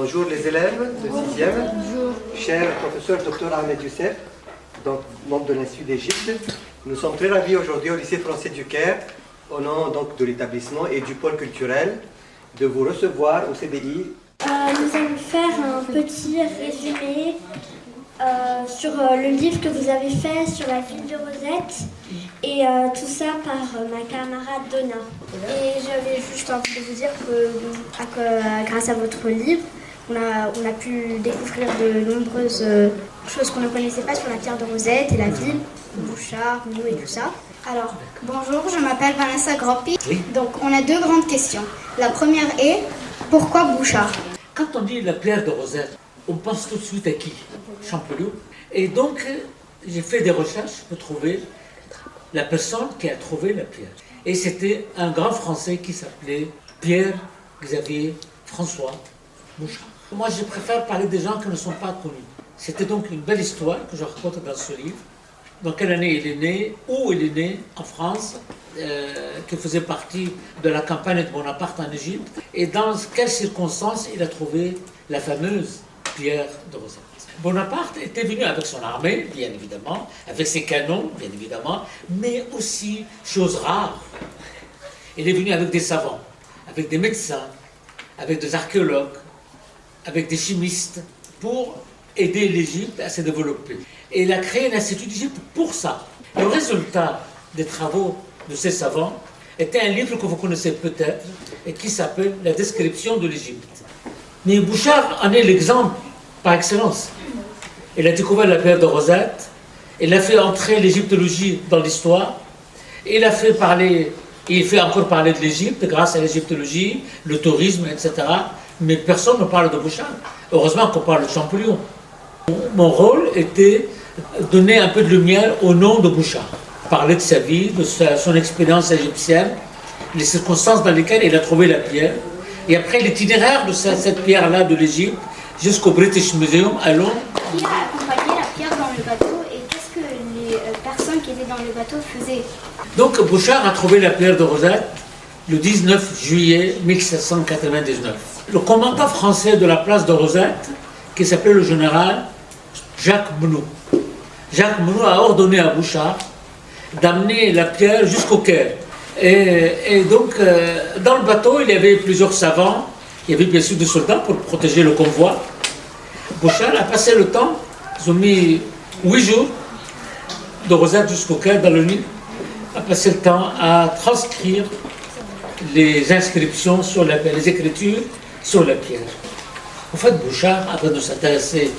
Bonjour les élèves de 6e. Bonjour. Cher professeur Dr Ahmed Youssef, donc membre de l'Institut d'Égypte. Nous sommes très ravis aujourd'hui au lycée français du Caire, au nom donc de l'établissement et du pôle culturel, de vous recevoir au CDI. Nous allons faire un petit résumé sur le livre que vous avez fait sur la ville de Rosette et tout ça par ma camarade Donna. Et j'avais juste envie de vous dire que grâce à votre livre, on a pu découvrir de nombreuses choses qu'on ne connaissait pas sur la pierre de Rosette et la ville, Bouchard, nous et tout ça. Alors, bonjour, je m'appelle Vanessa Groppi. Donc, on a deux grandes questions. La première est, pourquoi Bouchard? Quand on dit la pierre de Rosette, on pense tout de suite à qui? Champollion. Et donc, j'ai fait des recherches pour trouver la personne qui a trouvé la pierre. Et c'était un grand Français qui s'appelait Pierre-Xavier François Bouchard. Moi, je préfère parler des gens qui ne sont pas connus. C'était donc une belle histoire que je raconte dans ce livre. Dans quelle année il est né, où il est né, en France, qui faisait partie de la campagne de Bonaparte en Égypte, et dans quelles circonstances il a trouvé la fameuse pierre de Rosette. Bonaparte était venu avec son armée, bien évidemment, avec ses canons, bien évidemment, mais aussi, chose rare, il est venu avec des savants, avec des médecins, avec des archéologues, avec des chimistes, pour aider l'Égypte à se développer. Et il a créé l'Institut d'Égypte pour ça. Le résultat des travaux de ces savants était un livre que vous connaissez peut-être et qui s'appelle La description de l'Égypte. Mais Bouchard en est l'exemple par excellence. Il a découvert la pierre de Rosette, il a fait entrer l'égyptologie dans l'histoire, il a fait parler, il fait encore parler de l'Égypte grâce à l'égyptologie, le tourisme, etc. Mais personne ne parle de Bouchard. Heureusement qu'on parle de Champollion. Mon rôle était de donner un peu de lumière au nom de Bouchard. Parler de sa vie, de son expérience égyptienne, les circonstances dans lesquelles il a trouvé la pierre. Et après l'itinéraire de cette pierre-là de l'Égypte jusqu'au British Museum à Londres. Qui a accompagné la pierre dans le bateau et qu'est-ce que les personnes qui étaient dans le bateau faisaient? Donc Bouchard a trouvé la pierre de Rosette le 19 juillet 1799. Le commandant français de la place de Rosette, qui s'appelait le général Jacques Monod. Jacques Monod a ordonné à Bouchard d'amener la pierre jusqu'au Caire. Et donc, dans le bateau, il y avait plusieurs savants, il y avait bien sûr des soldats pour protéger le convoi. Bouchard a passé le temps, ils ont mis 8 jours de Rosette jusqu'au Caire dans le Nil, a passé le temps à transcrire les inscriptions sur la pierre, les écritures sur la pierre. En fait, Bouchard, avant de s'intéresser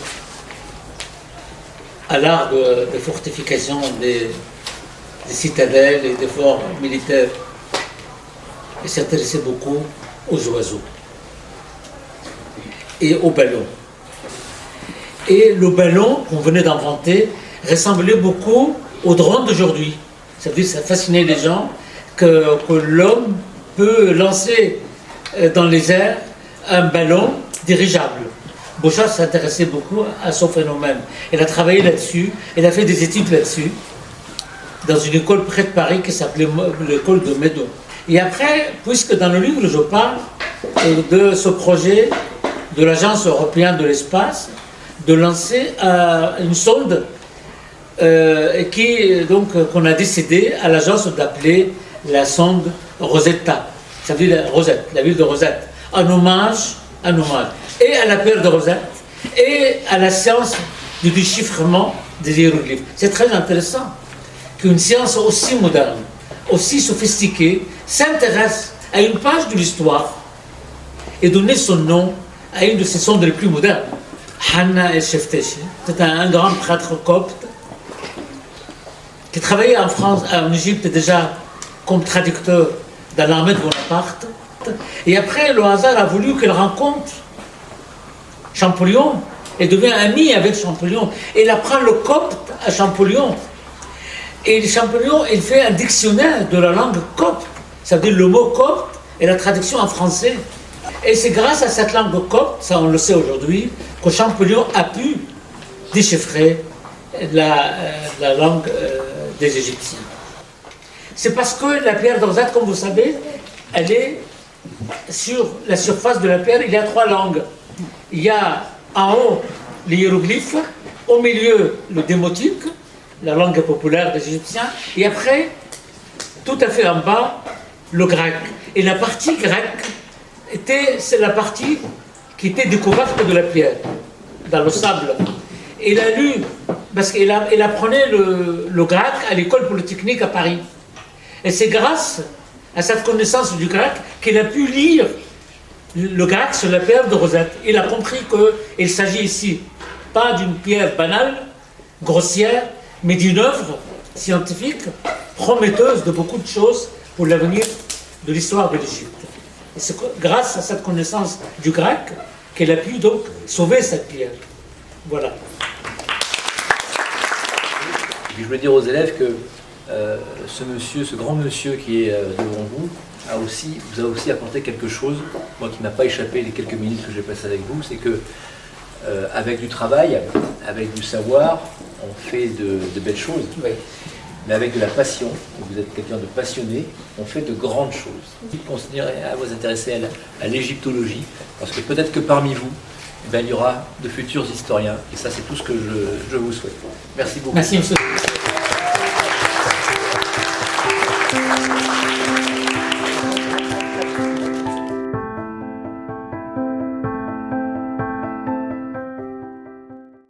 à l'art de fortification des citadelles et des forts militaires, il s'intéressait beaucoup aux oiseaux et aux ballons. Et le ballon qu'on venait d'inventer ressemblait beaucoup au drone d'aujourd'hui. Ça veut dire que ça fascinait les gens que l'homme peut lancer dans les airs un ballon dirigeable. Bouchard s'intéressait beaucoup à ce phénomène. Il a travaillé là-dessus, il a fait des études là-dessus, dans une école près de Paris qui s'appelait l'école de Meudon. Et après, puisque dans le livre je parle de ce projet de l'Agence européenne de l'espace, de lancer une sonde qu'on a décidé à l'agence d'appeler la sonde Rosetta. Ça veut dire Rosette, la ville de Rosette, en hommage et à la pierre de Rosette et à la science du déchiffrement des hiéroglyphes. C'est très intéressant qu'une science aussi moderne, aussi sophistiquée, s'intéresse à une page de l'histoire et donne son nom à une de ses sondes les plus modernes. Hanna el-Sheftechi, c'est un grand prêtre copte qui travaillait en France, en Égypte déjà comme traducteur dans l'armée de Bonaparte. Et après, le hasard a voulu qu'elle rencontre Champollion et devient amie avec Champollion. Et il apprend le copte à Champollion. Et Champollion, il fait un dictionnaire de la langue copte. Ça veut dire le mot copte et la traduction en français. Et c'est grâce à cette langue copte, ça on le sait aujourd'hui, que Champollion a pu déchiffrer la langue des Égyptiens. C'est parce que la pierre de Rosette, comme vous savez, elle est sur la surface de la pierre, il y a 3 langues. il y a en haut les hiéroglyphes, au milieu le démotique, la langue populaire des Égyptiens, et après, tout à fait en bas, le grec. Et la partie grecque, c'est la partie qui était découverte de la pierre, dans le sable. Et il a lu, parce qu'il apprenait le grec à l'école polytechnique à Paris. Et c'est grâce à cette connaissance du grec qu'il a pu lire le grec sur la pierre de Rosette. Il a compris qu'il s'agit ici pas d'une pierre banale, grossière, mais d'une œuvre scientifique prometteuse de beaucoup de choses pour l'avenir de l'histoire de l'Égypte. Et c'est grâce à cette connaissance du grec qu'elle a pu donc sauver cette pierre. Voilà. Je voulais dire aux élèves que ce grand monsieur qui est devant vous, vous a aussi apporté quelque chose, moi qui m'a pas échappé les quelques minutes que j'ai passées avec vous, c'est que avec du travail, avec du savoir, on fait de belles choses. Oui. Mais avec de la passion, et vous êtes quelqu'un de passionné, on fait de grandes choses. Continuez à vous intéresser à l'égyptologie, parce que peut-être que parmi vous, il y aura de futurs historiens, et ça c'est tout ce que je vous souhaite. Merci beaucoup. Merci, monsieur.